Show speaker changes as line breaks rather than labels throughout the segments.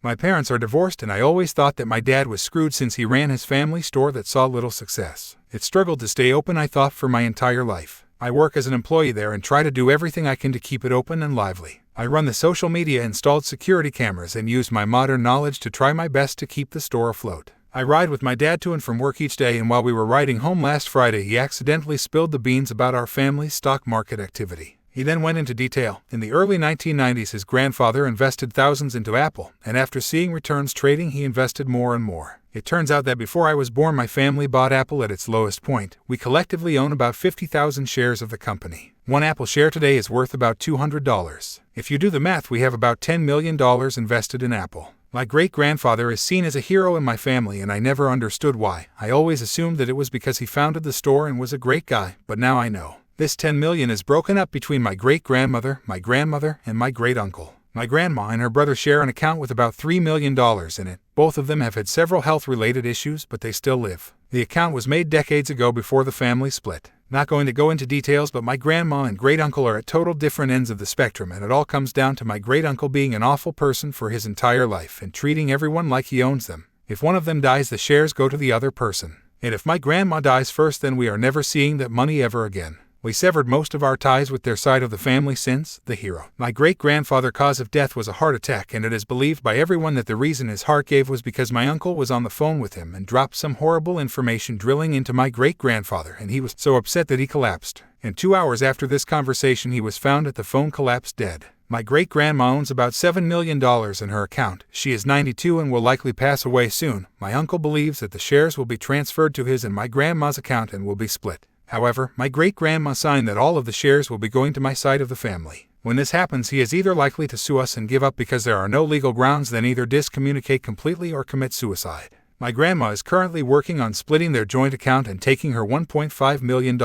My parents are divorced and I always thought that my dad was screwed since he ran his family store that saw little success. It struggled to stay open, I thought, for my entire life. I work as an employee there and try to do everything I can to keep it open and lively. I run the social media, installed security cameras, and use my modern knowledge to try my best to keep the store afloat. I ride with my dad to and from work each day, and while we were riding home last Friday, he accidentally spilled the beans about our family's stock market activity. He then went into detail. In the early 1990s, his grandfather invested thousands into Apple, and after seeing returns trading, he invested more and more. It turns out that before I was born, my family bought Apple at its lowest point. We collectively own about 50,000 shares of the company. One Apple share today is worth about $200. If you do the math, we have about $10 million invested in Apple. My great-grandfather is seen as a hero in my family, and I never understood why. I always assumed that it was because he founded the store and was a great guy, but now I know. This $10 million is broken up between my great-grandmother, my grandmother, and my great-uncle. My grandma and her brother share an account with about $3 million in it. Both of them have had several health-related issues, but they still live. The account was made decades ago before the family split. Not going to go into details, but my grandma and great-uncle are at total different ends of the spectrum, and it all comes down to my great-uncle being an awful person for his entire life and treating everyone like he owns them. If one of them dies, the shares go to the other person. And if my grandma dies first, then we are never seeing that money ever again. We severed most of our ties with their side of the family since the hero. My great-grandfather's cause of death was a heart attack, and it is believed by everyone that the reason his heart gave was because my uncle was on the phone with him and dropped some horrible information drilling into my great-grandfather, and he was so upset that he collapsed. And 2 hours after this conversation, he was found at the phone collapsed dead. My great-grandma owns about $7 million in her account. She is 92 and will likely pass away soon. My uncle believes that the shares will be transferred to his and my grandma's account and will be split. However, my great-grandma signed that all of the shares will be going to my side of the family. When this happens, he is either likely to sue us and give up because there are no legal grounds, then either discommunicate completely or commit suicide. My grandma is currently working on splitting their joint account and taking her $1.5 million.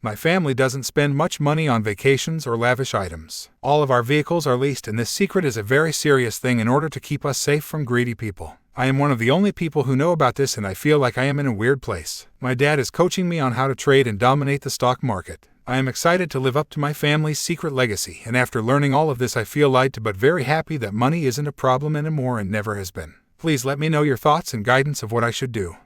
My family doesn't spend much money on vacations or lavish items. All of our vehicles are leased, and this secret is a very serious thing in order to keep us safe from greedy people. I am one of the only people who know about this, and I feel like I am in a weird place. My dad is coaching me on how to trade and dominate the stock market. I am excited to live up to my family's secret legacy, and after learning all of this, I feel light but very happy that money isn't a problem anymore and never has been. Please let me know your thoughts and guidance of what I should do.